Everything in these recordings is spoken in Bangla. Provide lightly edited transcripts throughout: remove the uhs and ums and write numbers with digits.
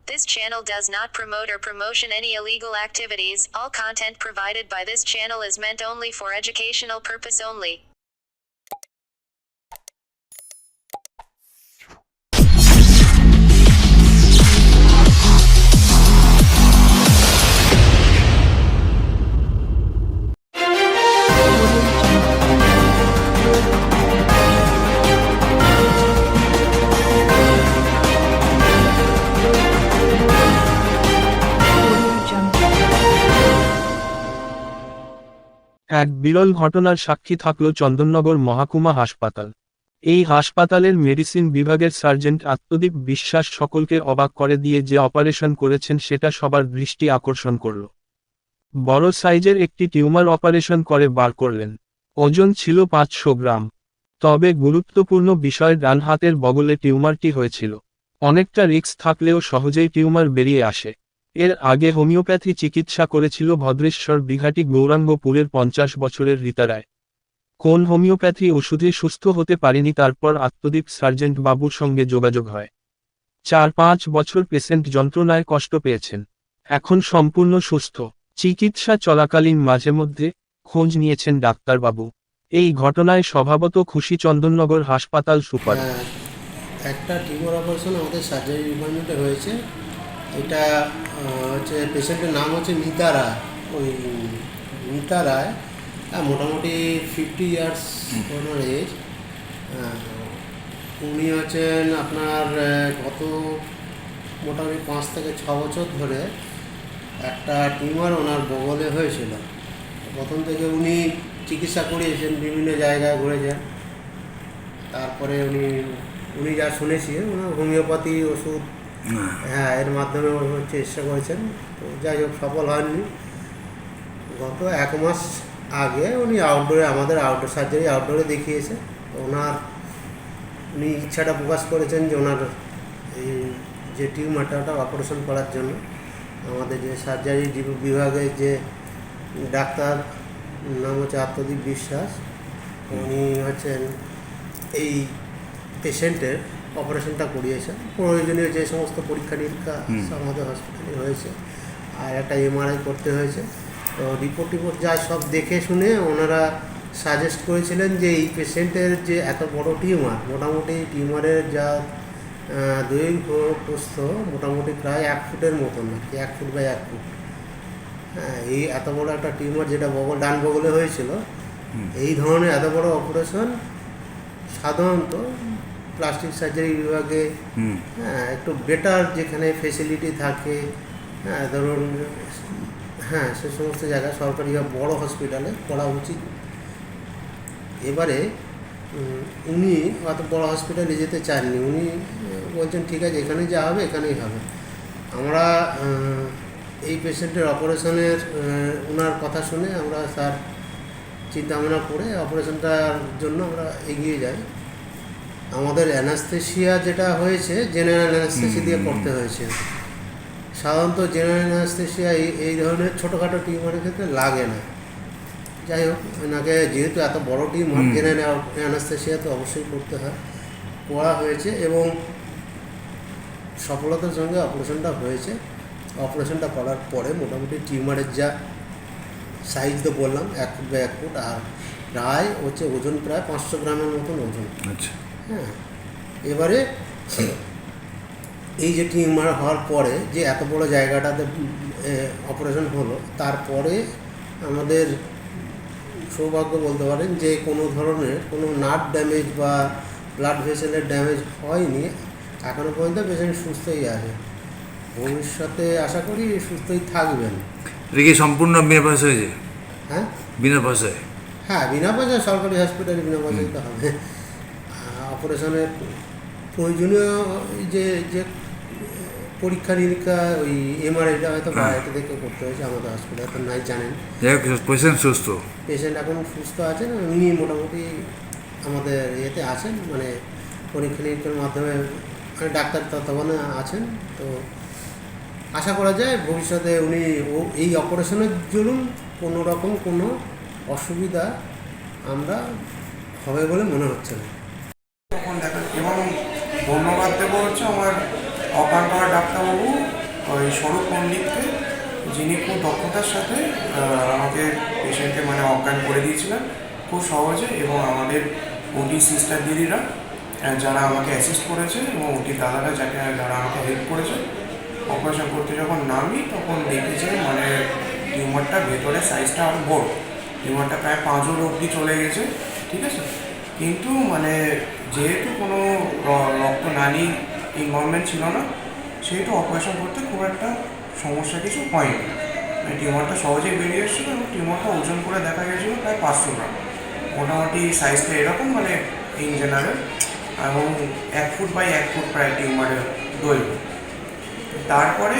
This channel does not promote or promotion any illegal activities. All content provided by this channel is meant only for educational purpose only. এক বিরল ঘটনার সাক্ষী থাকল চন্দননগর মহকুমা হাসপাতাল। এই হাসপাতালের মেডিসিন বিভাগের সার্জেন্ট আত্মদীপ বিশ্বাস সকলকে অবাক করে দিয়ে যে অপারেশন করেছেন সেটা সবার দৃষ্টি আকর্ষণ করল। বড় সাইজের একটি টিউমার অপারেশন করে বার করলেন। ওজন ছিল 500 গ্রাম। তবে গুরুত্বপূর্ণ বিষয়, ডান হাতের বগলে টিউমারটি হয়েছিল। অনেকটা রিস্ক থাকলেও সহজেই টিউমার বেরিয়ে আসে। এর আগে হোমিওপ্যাথি চিকিৎসা করেছিল ভদ্রেশ্বর বিঘাটি গৌরাঙ্গপুরের 50 বছরের রীতা রায়। কোন হোমিওপ্যাথি ওষুধে সুস্থ হতে পারেনি, তারপর আত্মদীপ সার্জেন্ট বাবুর সঙ্গে যোগাযোগ হয়। 4-5 বছর পেশেন্ট যন্ত্রণায় কষ্ট পেয়েছেন, এখন সম্পূর্ণ সুস্থ। চিকিৎসা চলাকালীন মাঝে মধ্যে খোঁজ নিয়েছেন ডাক্তারবাবু। এই ঘটনায় স্বভাবত খুশি চন্দননগর হাসপাতাল সুপার। একটা টিউমার অপারেশন আমাদের সার্জারি ডিপার্টমেন্টে হয়েছে। এটা হচ্ছে পেশেন্টের নাম হচ্ছে মিতা রায়। ওই মিতা রায় মোটামুটি 50 ইয়ার্স ওনার এজ। উনি হচ্ছেন আপনার গত মোটামুটি 5 থেকে 6 বছর ধরে একটা টিউমার ওনার বগলে হয়েছিল। প্রথম থেকে উনি চিকিৎসা করিয়েছেন, বিভিন্ন জায়গায় ঘুরেছেন। তারপরে উনি যা শুনেছি ওনার হোমিওপ্যাথি ওষুধ এর মাধ্যমে চেষ্টা করেছেন, তো যাই হোক সফল হয়নি। গত 1 মাস আগে উনি আমাদের আউটডোর সার্জারি আউটডোরে দেখিয়েছে। তো উনি ইচ্ছাটা প্রকাশ করেছেন যে ওনার এই যে টিউমারটা ওটা অপারেশন করার জন্য। আমাদের যে সার্জারি বিভাগের যে ডাক্তার নাম হচ্ছে আত্মদীপ বিশ্বাস, উনি হচ্ছেন এই পেশেন্টের অপারেশনটা করিয়েছেন। প্রয়োজনীয় যে সমস্ত পরীক্ষা নিরীক্ষা আমাদের হসপিটালে হয়েছে, আর একটা এমআরআই করতে হয়েছে। তো রিপোর্ট যা সব দেখে শুনে ওনারা সাজেস্ট করেছিলেন যে এই পেশেন্টের যে এত বড় টিউমার, মোটামুটি টিউমারের যা দৈর্ঘ্য প্রস্থ মোটামুটি প্রায় 1 ফুটের মতন, 1 ফুট বাই 1 ফুট। হ্যাঁ, এই এত বড় একটা টিউমার যেটা ডান বগলে হয়েছিল, এই ধরনের এত বড় অপারেশন সাধারণত প্লাস্টিক সার্জারি বিভাগে একটু বেটার যেখানে ফেসিলিটি থাকে, ধরুন সে সমস্ত জায়গায় সরকারি বা বড় হসপিটালে করা উচিত। এবারে উনি অত বড় হসপিটালে যেতে চাননি। উনি বলছেন ঠিক আছে, এখানে যা হবে এখানেই হবে। আমরা এই পেশেন্টের অপারেশনের ওনার কথা শুনে আমরা স্যার চিন্তা ভাবনা করে অপারেশনটার জন্য আমরা এগিয়ে যাই। আমাদের অ্যানাস্থেসিয়া যেটা হয়েছে জেনারেল অ্যানাস্থেসিয়া দিয়ে করতে হয়েছে। সাধারণত জেনারেল অ্যানাস্থেসিয়া এই ধরনের ছোটোখাটো টিউমারের ক্ষেত্রে লাগে না। যাই হোক, ওনাকে যেহেতু এত বড় টিউমার, জেনারেল অ্যানাস্থেসিয়া তো অবশ্যই করতে হয়, করা হয়েছে এবং সফলতার সঙ্গে অপারেশনটা হয়েছে। অপারেশনটা করার পরে মোটামুটি টিউমারের যা সাইজ তো বললাম 1 ফুট বাই 1 ফুট, আর প্রায় হচ্ছে ওজন প্রায় 500 গ্রামের মতন ওজন। আচ্ছা। হ্যাঁ, এবারে এই যে টিউমার হওয়ার পরে যে এত বড় জায়গাটাতে অপারেশন হলো, তারপরে আমাদের সৌভাগ্য বলতে পারেন যে কোনো ধরনের কোনো নার্ভ ড্যামেজ বা ব্লাড ভেসেলের ড্যামেজ হয়নি। এখনও পর্যন্ত পেশেন্ট সুস্থই আছে, ভবিষ্যতে আশা করি সুস্থই থাকবেন। এটা কি সম্পূর্ণ বিনা পয়সা হয়েছে? হ্যাঁ, বিনা পয়সায়? হ্যাঁ, বিনা পয়সায়, সরকারি হসপিটালে বিনা পয়সায় তো হবে। অপারেশনের প্রয়োজনীয় যে যে পরীক্ষা নিরীক্ষা, ওই এমআরআইটা হয়তো বাইরে থেকে করতে হয়েছে, আমাদের হসপিটালে তো নাই জানেন। পেশেন্ট সুস্থ? পেশেন্ট এখন সুস্থ আছেন, উনি মোটামুটি আমাদের ইয়েতে আছেন, মানে পরীক্ষা নিরীক্ষার মাধ্যমে ডাক্তার তত্ত্বাবধানে আছেন। তো আশা করা যায় ভবিষ্যতে উনি এই অপারেশনের জন্য কোনো রকম কোনো অসুবিধা আমরা হবে বলে মনে হচ্ছে না। এবং ধন্যবাদ দেবো হচ্ছে আমার অজ্ঞান করা ডাক্তারবাবু ওই স্বরূপ পণ্ডিতকে, যিনি খুব দক্ষতার সাথে আমাকে পেশেন্টকে মানে অজ্ঞান করে দিয়েছিলেন খুব সহজে, এবং আমাদের ওটি সিস্টার দিদিরা যারা আমাকে অ্যাসিস্ট করেছে এবং ওটি দাদারা যারা আমাকে হেল্প করেছে, অপারেশন করতে যখন নামি তখন দেখেছে মানে টিউমারটা ভেতরে সাইজটা আরও বড়, টিউমারটা প্রায় 5 অবধি চলে গেছে, ঠিক আছে। কিন্তু মানে যেহেতু কোনো রক্তনালী ইনভলভমেন্ট ছিল না, সেহেতু অপারেশন করতে খুব একটা সমস্যা কিছু হয়নি। মানে টিউমারটা সহজেই বেরিয়ে এসেছিলো এবং টিউমারটা ওজন করে দেখা গেছিলো প্রায় 500 গ্রাম। মোটামুটি সাইজটা এরকম মানে ইন জেনারেল, এবং 1 ফুট বাই 1 ফুট প্রায় টিউমারের দৈর্ঘ্য। তারপরে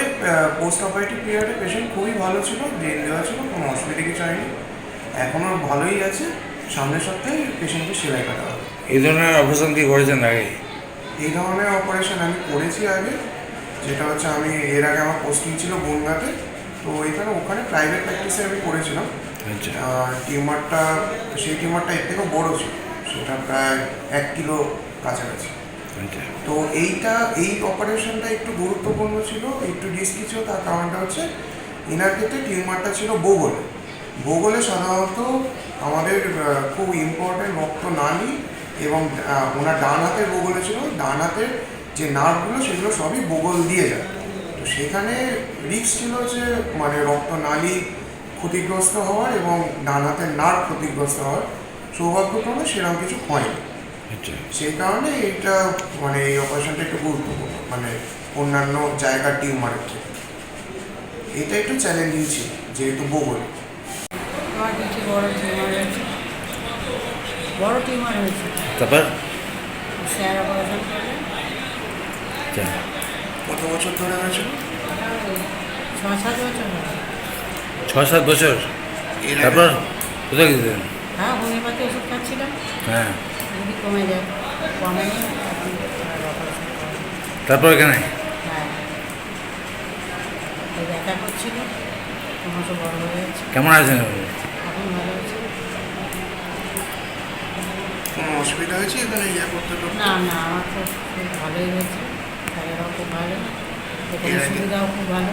পোস্ট অপারেটিভ পিরিয়ডে পেশেন্ট খুবই ভালো ছিল, ব্রেন দেওয়া ছিল, কোনো অসুবিধা কিছু হয়নি, এখনও ভালোই আছে। সামনের সপ্তাহে পেশেন্টকে সেলাই কাটা হবে। এই ধরনের অপারেশন কি করেছেন আগে? এই ধরনের অপারেশন আমি করেছি আগে, যেটা হচ্ছে আমি এর আগে আমার পোস্টিং ছিল বনগাঁতে, তো ওখানে প্রাইভেট প্র্যাকটিসে আমি করেছিলাম। আচ্ছা। সেই টিউমারটা এর থেকেও বড়ো ছিল, সেটা প্রায় 1 কিলো কাছাকাছি। আচ্ছা। তো এই অপারেশনটা একটু গুরুত্বপূর্ণ ছিল, একটু রিস্কি ছিল, তার কারণটা হচ্ছে এনার ক্ষেত্রে টিউমারটা ছিল বগলে সাধারণত আমাদের খুব ইম্পর্ট্যান্ট রক্তনালী, এবং ওনার ডান হাতের বগলে ছিল, ডান হাতের যে নার্ভগুলো সেগুলো সবই বগল দিয়ে যায়। তো সেখানে রিস্ক ছিল যে মানে রক্তনালী ক্ষতিগ্রস্ত হওয়ার এবং ডান হাতের নার্ভ ক্ষতিগ্রস্ত হওয়ার। সৌভাগ্যক্রমে সেরকম কিছু হয়নি। আচ্ছা। সেই কারণে এইটা মানে এই অপারেশনটা একটু গুরুত্বপূর্ণ, মানে অন্যান্য জায়গার টিউমারের থেকে এটা একটু চ্যালেঞ্জিং ছিল, যেহেতু বগল। আমার কিছু বড় টিউমার হয়েছে, তারপর? স্যার অপারেশন করলেন। আচ্ছা। কত বছর ধরে হয়েছিল? 6-7 বছর হয়েছে। 6-7 বছর? এর তারপর কোথায় গেছিলেন? হ্যাঁ, হোমিওপ্যাথি ওষুধ খাচ্ছিলাম, হ্যাঁ। যদি কমে যায়, কমেনি, এখন অপারেশন করলাম। তারপর এখানে? হ্যাঁ, এই দেখা করছিল, ক্রমশ বড় হয়ে যাচ্ছে, কেমন আছেন? এখন ভালো হয়েছে। কোনো অসুবিধা হয়েছে এখানে করতে? না, আমার তো খুব ভালোই হয়েছে, স্যারেরাও খুব ভালো, এখানে এর আগে? সুবিধাও খুব ভালো।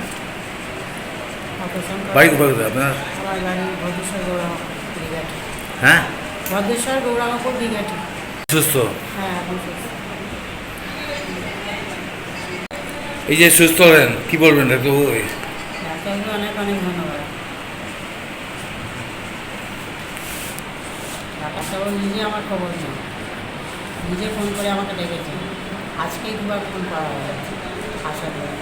অপারেশন বাড়ি কোথায় আপনার? আমার বাড়ি ভদ্রেশ্বর গৌরাঙ্গপুর দিঘাটি। হ্যাঁ। ভদ্রেশ্বর গৌরাঙ্গপুর দিঘাটি। সুস্থ? হ্যাঁ, এখন সুস্থ। এই যে সুস্থ হলেন, কি বলবেন ডাক্তারবাবু? ডাক্তারকে অনেক অনেক ধন্যবাদ। ডাক্তারবাবু নিজে আমার খবর নেন, নিজে ফোন করে আমাকে ডেকেছেন, আজকেই 2বার ফোন করা হয়েছে আসার জন্য।